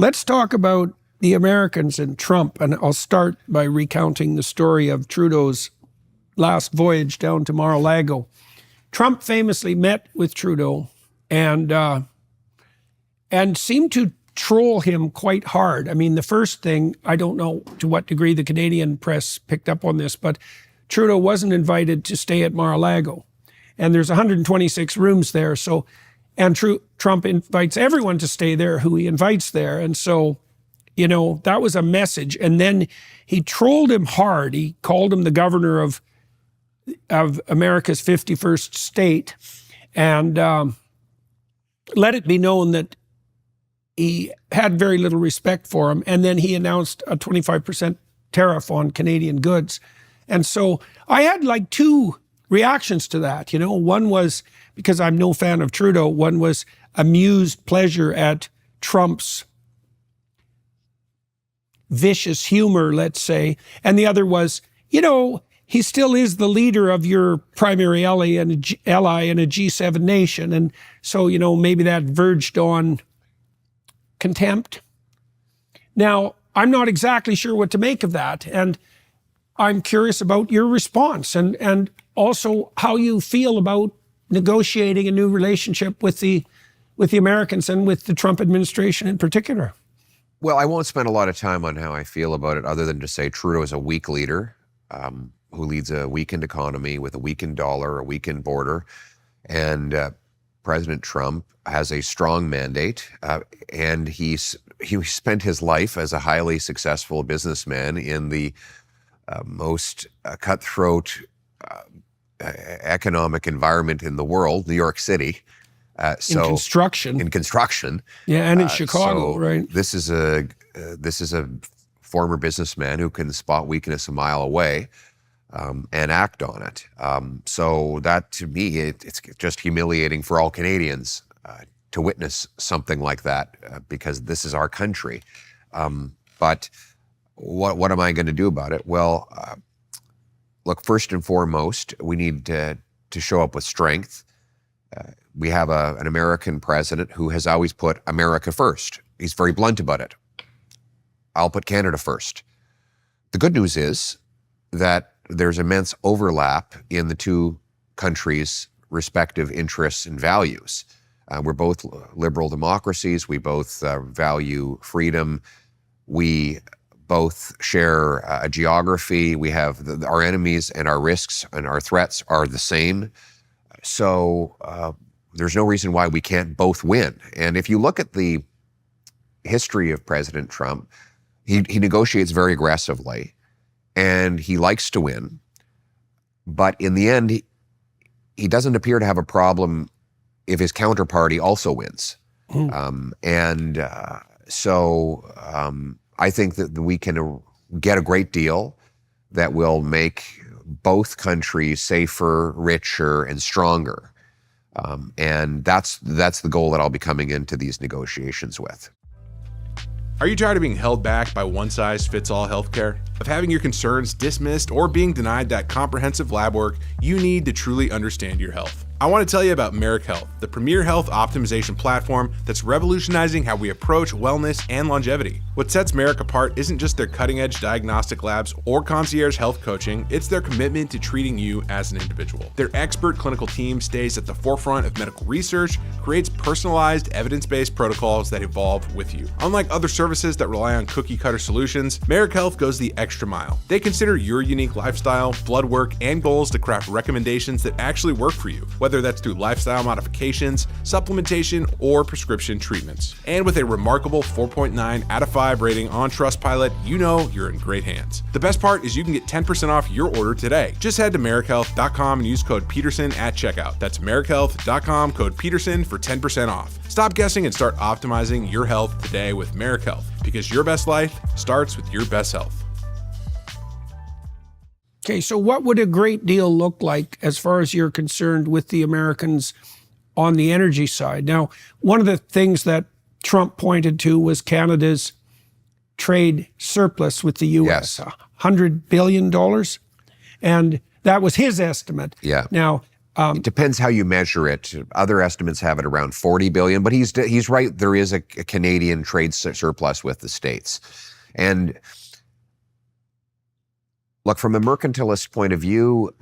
Let's talk about the Americans and Trump, and I'll start by recounting the story of Trudeau's last voyage down to Mar-a-Lago. Trump famously met with Trudeau and seemed to troll him quite hard. I mean, the first thing, I don't know to what degree the Canadian press picked up on this, but Trudeau wasn't invited to stay at Mar-a-Lago. And there's 126 rooms there. So, and Trump invites everyone to stay there who he invites there. And so, you know, that was a message. And then he trolled him hard. He called him the governor of America's 51st state, and let it be known that he had very little respect for him. And then he announced a 25% tariff on Canadian goods. And so I had like two reactions to that. You know, one was, because I'm no fan of Trudeau, one was amused pleasure at Trump's vicious humor, let's say. And the other was, you know, he still is the leader of your primary ally in a G7 nation. And so, you know, maybe that verged on contempt. Now, I'm not exactly sure what to make of that. And I'm curious about your response and also how you feel about negotiating a new relationship with the Americans and with the Trump administration in particular. Well, I won't spend a lot of time on how I feel about it other than to say Trudeau is a weak leader who leads a weakened economy with a weakened dollar, a weakened border. And President Trump has a strong mandate, and he spent his life as a highly successful businessman in the most cutthroat economic environment in the world, New York City. In construction. Yeah, and in Chicago, right? This is a former businessman who can spot weakness a mile away and act on it. So that, to me, it's just humiliating for all Canadians to witness something like that because this is our country. But what am I going to do about it? Well, look, first and foremost, we need to show up with strength. We have an American president who has always put America first. He's very blunt about it. I'll put Canada first. The good news is that there's immense overlap in the two countries' respective interests and values. We're both liberal democracies. We both value freedom. We both share a geography. We have our enemies and our risks and our threats are the same. So there's no reason why we can't both win. And if you look at the history of President Trump, he negotiates very aggressively and he likes to win. But in the end, he doesn't appear to have a problem if his counterparty also wins. So I think that we can get a great deal that will make both countries safer, richer, and stronger. And that's the goal that I'll be coming into these negotiations with. Are you tired of being held back by one-size-fits-all healthcare? Of having your concerns dismissed or being denied that comprehensive lab work you need to truly understand your health? I want to tell you about Merrick Health, the premier health optimization platform that's revolutionizing how we approach wellness and longevity. What sets Merrick apart isn't just their cutting-edge diagnostic labs or concierge health coaching, it's their commitment to treating you as an individual. Their expert clinical team stays at the forefront of medical research, creates personalized, evidence-based protocols that evolve with you. Unlike other services that rely on cookie-cutter solutions, Merrick Health goes the extra mile. They consider your unique lifestyle, blood work, and goals to craft recommendations that actually work for you, whether that's through lifestyle modifications, supplementation, or prescription treatments. And with a remarkable 4.9 out of 5 rating on Trustpilot, you know you're in great hands. The best part is you can get 10% off your order today. Just head to merrickhealth.com and use code Peterson at checkout. That's merrickhealth.com, code Peterson for 10% off. Stop guessing and start optimizing your health today with Merrick Health, because your best life starts with your best health. Okay, so what would a great deal look like as far as you're concerned with the Americans on the energy side? Now, one of the things that Trump pointed to was Canada's trade surplus with the U.S., $100 billion. And that was his estimate. Yeah. Now, It depends how you measure it. Other estimates have it around 40 billion, but he's right. There is a Canadian trade surplus with the States. And look, from a mercantilist point of view,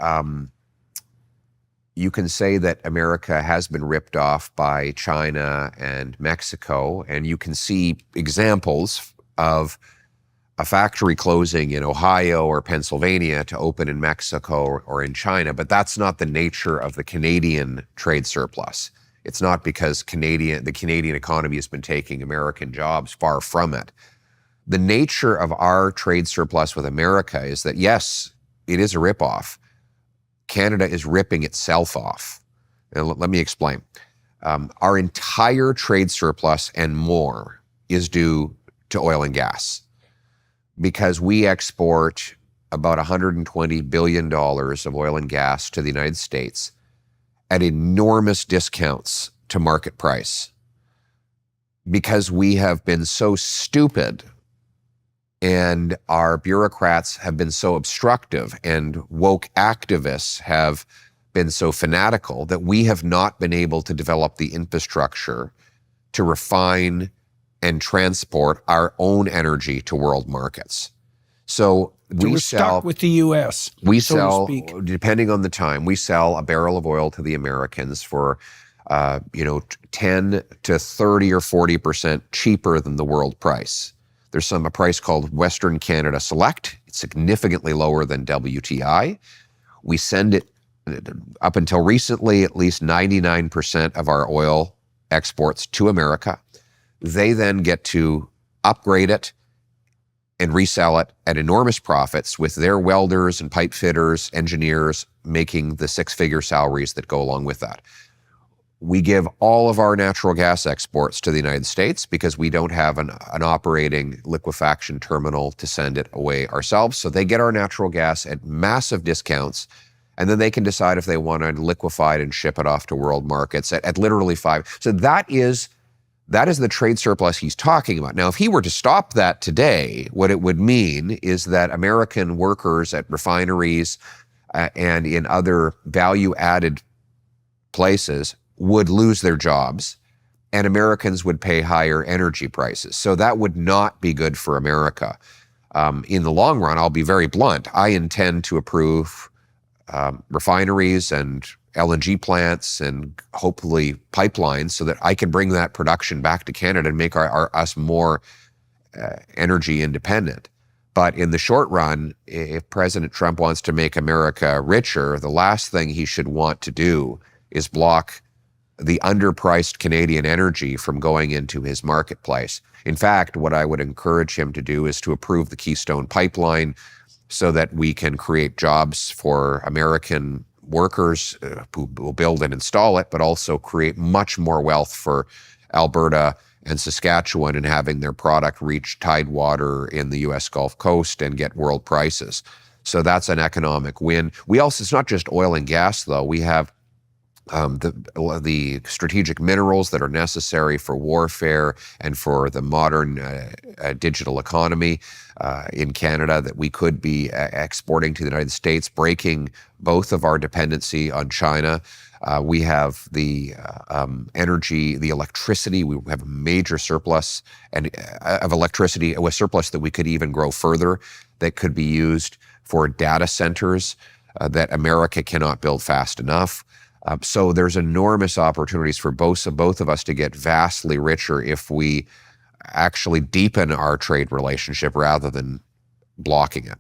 you can say that America has been ripped off by China and Mexico, and you can see examples of a factory closing in Ohio or Pennsylvania to open in Mexico or in China, but that's not the nature of the Canadian trade surplus. It's not because the Canadian economy has been taking American jobs, far from it. The nature of our trade surplus with America is that, yes, it is a ripoff. Canada is ripping itself off. And let me explain. Our entire trade surplus and more is due to oil and gas, because we export about $120 billion of oil and gas to the United States at enormous discounts to market price, because we have been so stupid and our bureaucrats have been so obstructive and woke activists have been so fanatical that we have not been able to develop the infrastructure to refine and transport our own energy to world markets. So we're stuck with the U.S. We so sell, to speak. depending on the time, we sell a barrel of oil to the Americans for 10 to 30 or 40% cheaper than the world price. There's a price called Western Canada Select. It's significantly lower than WTI. We send it, up until recently, at least 99% of our oil exports to America. They then get to upgrade it and resell it at enormous profits, with their welders and pipe fitters, engineers making the six-figure salaries that go along with that. We give all of our natural gas exports to the United States because we don't have an operating liquefaction terminal to send it away ourselves. So they get our natural gas at massive discounts, and then they can decide if they want to liquefy it and ship it off to world markets at literally $5. So that is the trade surplus he's talking about. Now, if he were to stop that today, what it would mean is that American workers at refineries and in other value-added places would lose their jobs, and Americans would pay higher energy prices. So that would not be good for America. In the long run, I'll be very blunt, I intend to approve refineries and LNG plants and hopefully pipelines so that I can bring that production back to Canada and make us more energy independent. But in the short run, if President Trump wants to make America richer, the last thing he should want to do is block the underpriced Canadian energy from going into his marketplace. In fact, what I would encourage him to do is to approve the Keystone Pipeline so that we can create jobs for American workers who will build and install it, but also create much more wealth for Alberta and Saskatchewan in having their product reach tidewater in the US Gulf Coast and get world prices. So that's an economic win. It's not just oil and gas though. We have the strategic minerals that are necessary for warfare and for the modern digital economy in Canada that we could be exporting to the United States, breaking both of our dependency on China. We have the energy, the electricity. We have a major surplus of electricity, a surplus that we could even grow further, that could be used for data centers that America cannot build fast enough. So there's enormous opportunities for both of us to get vastly richer if we actually deepen our trade relationship rather than blocking it.